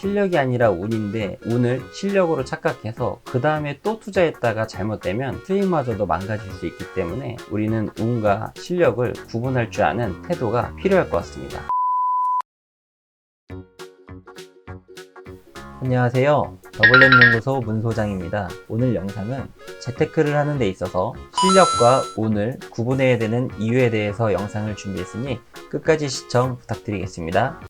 실력이 아니라 운인데 운을 실력으로 착각해서 그 다음에 또 투자했다가 잘못되면 수익마저도 망가질 수 있기 때문에 우리는 운과 실력을 구분할 줄 아는 태도가 필요할 것 같습니다. 안녕하세요. 더블랩연구소 문소장입니다. 오늘 영상은 재테크를 하는 데 있어서 실력과 운을 구분해야 되는 이유에 대해서 영상을 준비했으니 끝까지 시청 부탁드리겠습니다.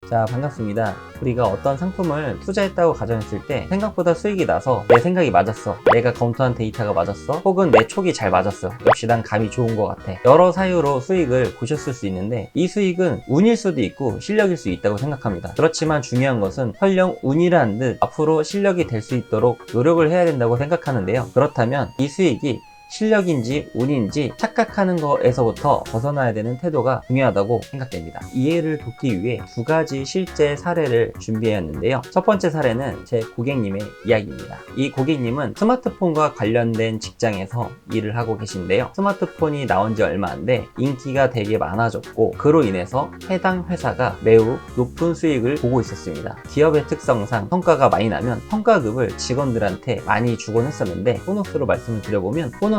자, 반갑습니다. 우리가 어떤 상품을 투자했다고 가정했을 때 생각보다 수익이 나서 내 생각이 맞았어, 내가 검토한 데이터가 맞았어, 혹은 내 촉이 잘 맞았어, 역시 난 감이 좋은 것 같아, 여러 사유로 수익을 보셨을 수 있는데 이 수익은 운일 수도 있고 실력일 수 있다고 생각합니다. 그렇지만 중요한 것은 설령 운이라는 듯 앞으로 실력이 될 수 있도록 노력을 해야 된다고 생각하는데요. 그렇다면 이 수익이 실력인지 운인지 착각하는 것에서부터 벗어나야 되는 태도가 중요하다고 생각됩니다. 이해를 돕기 위해 두 가지 실제 사례를 준비했는데요. 첫 번째 사례는 제 고객님의 이야기입니다. 이 고객님은 스마트폰과 관련된 직장에서 일을 하고 계신데요. 스마트폰이 나온 지 얼마 안 돼 인기가 되게 많아졌고 그로 인해서 해당 회사가 매우 높은 수익을 보고 있었습니다. 기업의 특성상 성과가 많이 나면 성과급을 직원들한테 많이 주곤 했었는데 보너스로 말씀을 드려보면 보너스가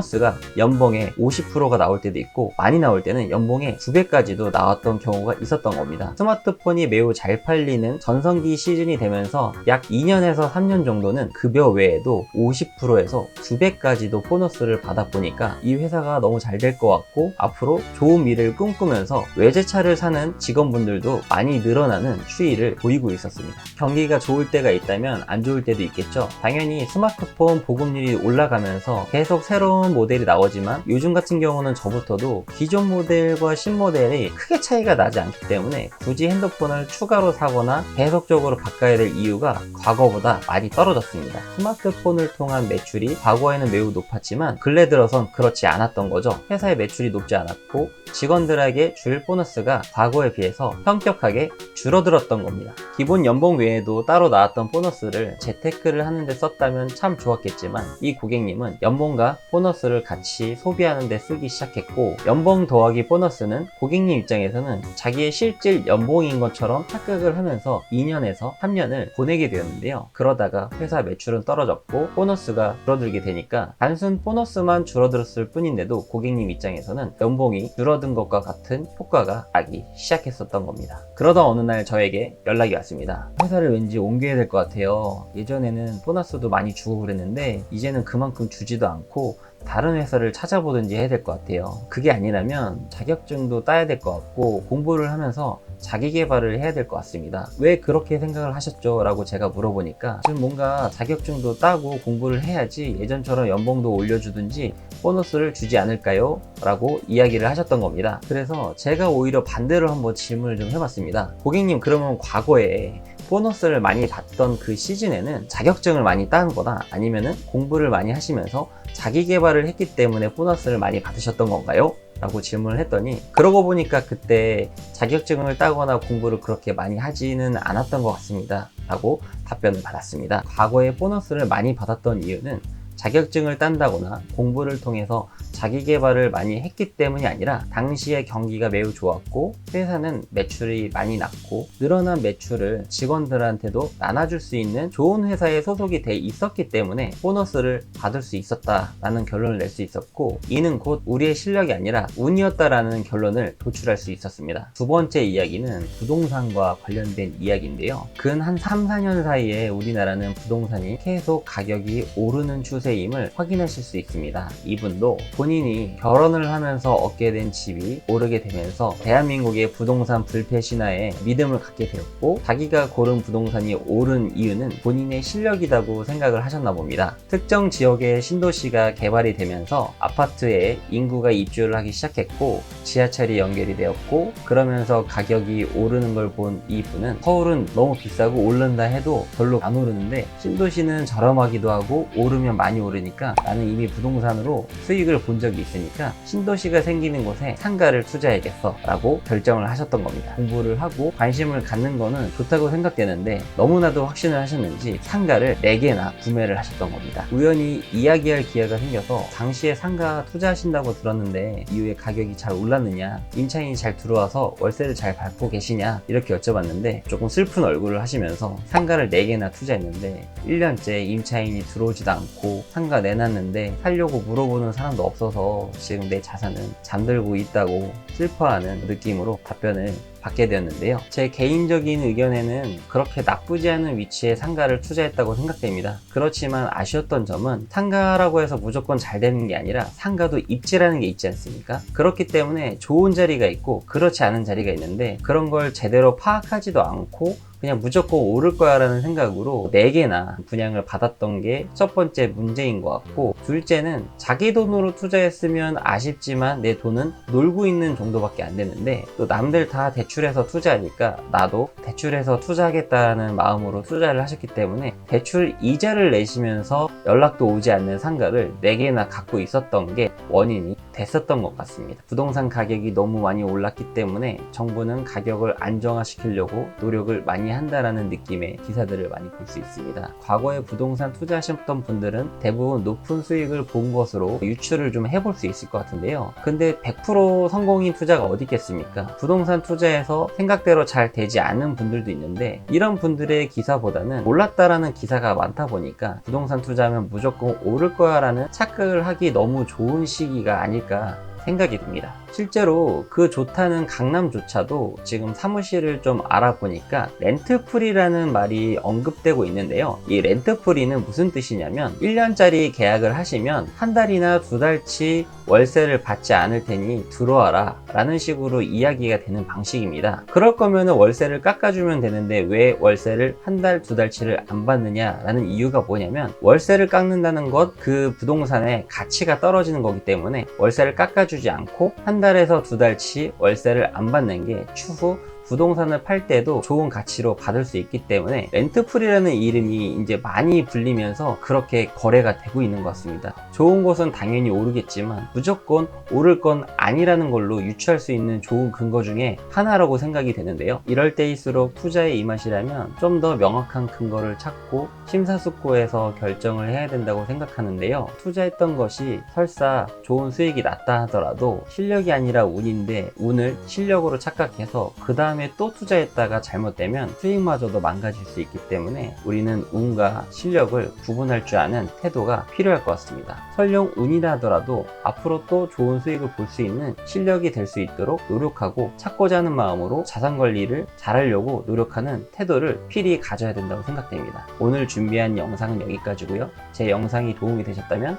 연봉의 50%가 나올 때도 있고 많이 나올 때는 연봉의 2배까지도 나왔던 경우가 있었던 겁니다. 스마트폰이 매우 잘 팔리는 전성기 시즌이 되면서 약 2년에서 3년 정도는 급여 외에도 50%에서 2배까지도 보너스를 받아보니까 이 회사가 너무 잘 될 것 같고 앞으로 좋은 미래를 꿈꾸면서 외제차를 사는 직원분들도 많이 늘어나는 추이를 보이고 있었습니다. 경기가 좋을 때가 있다면 안 좋을 때도 있겠죠. 당연히 스마트폰 보급률이 올라가면서 계속 새로운 모델이 나오지만 요즘 같은 경우는 저부터도 기존 모델과 신모델이 크게 차이가 나지 않기 때문에 굳이 핸드폰을 추가로 사거나 계속적으로 바꿔야 될 이유가 과거보다 많이 떨어졌습니다. 스마트폰을 통한 매출이 과거에는 매우 높았지만 근래 들어선 그렇지 않았던 거죠. 회사의 매출이 높지 않았고 직원들에게 줄 보너스가 과거에 비해서 현격하게 줄어들었던 겁니다. 기본 연봉 외에도 따로 나왔던 보너스를 재테크를 하는데 썼다면 참 좋았겠지만 이 고객님은 연봉과 보너스를 같이 소비하는 데 쓰기 시작했고 연봉 더하기 보너스는 고객님 입장에서는 자기의 실질 연봉인 것처럼 착각을 하면서 2년에서 3년을 보내게 되었는데요. 그러다가 회사 매출은 떨어졌고 보너스가 줄어들게 되니까 단순 보너스만 줄어들었을 뿐인데도 고객님 입장에서는 연봉이 줄어든 것과 같은 효과가 나기 시작했었던 겁니다. 그러다 어느 날 저에게 연락이 왔습니다. 회사를 왠지 옮겨야 될 것 같아요. 예전에는 보너스도 많이 주고 그랬는데 이제는 그만큼 주지도 않고 다른 회사를 찾아보든지 해야 될 것 같아요. 그게 아니라면 자격증도 따야 될 것 같고 공부를 하면서 자기 개발을 해야 될 것 같습니다. 왜 그렇게 생각을 하셨죠? 라고 제가 물어보니까 지금 뭔가 자격증도 따고 공부를 해야지 예전처럼 연봉도 올려주든지 보너스를 주지 않을까요? 라고 이야기를 하셨던 겁니다. 그래서 제가 오히려 반대로 한번 질문을 좀 해봤습니다. 고객님, 그러면 과거에 보너스를 많이 받던 그 시즌에는 자격증을 많이 따는 거나 아니면은 공부를 많이 하시면서 자기 개발을 했기 때문에 보너스를 많이 받으셨던 건가요? 라고 질문을 했더니 그러고 보니까 그때 자격증을 따거나 공부를 그렇게 많이 하지는 않았던 것 같습니다 라고 답변을 받았습니다. 과거에 보너스를 많이 받았던 이유는 자격증을 딴다거나 공부를 통해서 자기 개발을 많이 했기 때문이 아니라 당시에 경기가 매우 좋았고 회사는 매출이 많이 났고 늘어난 매출을 직원들한테도 나눠줄 수 있는 좋은 회사에 소속이 돼 있었기 때문에 보너스를 받을 수 있었다라는 결론을 낼 수 있었고 이는 곧 우리의 실력이 아니라 운이었다라는 결론을 도출할 수 있었습니다. 두 번째 이야기는 부동산과 관련된 이야기인데요. 근 한 3, 4년 사이에 우리나라는 부동산이 계속 가격이 오르는 추세임을 확인하실 수 있습니다. 이분도 본인이 결혼을 하면서 얻게 된 집이 오르게 되면서 대한민국의 부동산 불패 신화에 믿음을 갖게 되었고 자기가 고른 부동산이 오른 이유는 본인의 실력이라고 생각을 하셨나 봅니다. 특정 지역의 신도시가 개발이 되면서 아파트에 인구가 입주를 하기 시작했고 지하철이 연결이 되었고 그러면서 가격이 오르는 걸 본 이분은 서울은 너무 비싸고 오른다 해도 별로 안 오르는데 신도시는 저렴하기도 하고 오르면 많이 많이 오르니까 나는 이미 부동산으로 수익을 본 적이 있으니까 신도시가 생기는 곳에 상가를 투자해야겠어 라고 결정을 하셨던 겁니다. 공부를 하고 관심을 갖는 거는 좋다고 생각되는데 너무나도 확신을 하셨는지 상가를 4개나 구매를 하셨던 겁니다. 우연히 이야기할 기회가 생겨서 당시에 상가 투자하신다고 들었는데 이후에 가격이 잘 올랐느냐, 임차인이 잘 들어와서 월세를 잘 받고 계시냐 이렇게 여쭤봤는데 조금 슬픈 얼굴을 하시면서 상가를 4개나 투자했는데 1년째 임차인이 들어오지도 않고 상가 내놨는데 살려고 물어보는 사람도 없어서 지금 내 자산은 잠들고 있다고 슬퍼하는 느낌으로 답변을 받게 되었는데요. 제 개인적인 의견에는 그렇게 나쁘지 않은 위치에 상가를 투자했다고 생각됩니다. 그렇지만 아쉬웠던 점은 상가라고 해서 무조건 잘 되는 게 아니라 상가도 입지라는 게 있지 않습니까? 그렇기 때문에 좋은 자리가 있고 그렇지 않은 자리가 있는데 그런 걸 제대로 파악하지도 않고 그냥 무조건 오를 거야 라는 생각으로 4개나 분양을 받았던 게 첫 번째 문제인 것 같고, 둘째는 자기 돈으로 투자했으면 아쉽지만 내 돈은 놀고 있는 정도밖에 안 되는데 또 남들 다 대출해서 투자하니까 나도 대출해서 투자하겠다는 마음으로 투자를 하셨기 때문에 대출 이자를 내시면서 연락도 오지 않는 상가를 4개나 갖고 있었던 게 원인이 됐었던 것 같습니다. 부동산 가격이 너무 많이 올랐기 때문에 정부는 가격을 안정화시키려고 노력을 많이 한다라는 느낌의 기사들을 많이 볼 수 있습니다. 과거에 부동산 투자하셨던 분들은 대부분 높은 수익을 본 것으로 유추를 좀 해볼 수 있을 것 같은데요. 근데 100% 성공인 투자가 어디 있겠습니까? 부동산 투자에서 생각대로 잘 되지 않은 분들도 있는데 이런 분들의 기사보다는 올랐다라는 기사가 많다 보니까 부동산 투자하면 무조건 오를 거야 라는 착각을 하기 너무 좋은 시기가 아닐까 생각이 듭니다. 실제로 그 좋다는 강남조차도 지금 사무실을 좀 알아보니까 렌트프리라는 말이 언급되고 있는데요. 이 렌트프리는 무슨 뜻이냐면 1년짜리 계약을 하시면 한 달이나 2달치 월세를 받지 않을 테니 들어와라 라는 식으로 이야기가 되는 방식입니다. 그럴 거면 월세를 깎아주면 되는데 왜 월세를 한 달, 2달치를 안 받느냐 라는 이유가 뭐냐면 월세를 깎는다는 것 그 부동산의 가치가 떨어지는 거기 때문에 월세를 깎아주지 않고 한 달에서 2달치 월세를 안 받는 게 추후 부동산을 팔 때도 좋은 가치로 받을 수 있기 때문에 렌트프리라는 이름이 이제 많이 불리면서 그렇게 거래가 되고 있는 것 같습니다. 좋은 곳은 당연히 오르겠지만 무조건 오를 건 아니라는 걸로 유추할 수 있는 좋은 근거 중에 하나라고 생각이 되는데요. 이럴 때일수록 투자에 임하시려면 좀 더 명확한 근거를 찾고 심사숙고해서 결정을 해야 된다고 생각하는데요. 투자했던 것이 설사 좋은 수익이 났다 하더라도 실력이 아니라 운인데 운을 실력으로 착각해서 그 다음에 또 투자했다가 잘못되면 수익마저도 망가질 수 있기 때문에 우리는 운과 실력을 구분할 줄 아는 태도가 필요할 것 같습니다. 설령 운이라 하더라도 앞으로 또 좋은 수익을 볼 수 있는 실력이 될 수 있도록 노력하고 찾고자 하는 마음으로 자산 관리를 잘하려고 노력하는 태도를 필히 가져야 된다고 생각됩니다. 오늘 준비한 영상은 여기까지고요. 제 영상이 도움이 되셨다면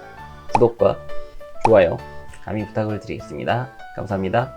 구독과 좋아요 감히 부탁을 드리겠습니다. 감사합니다.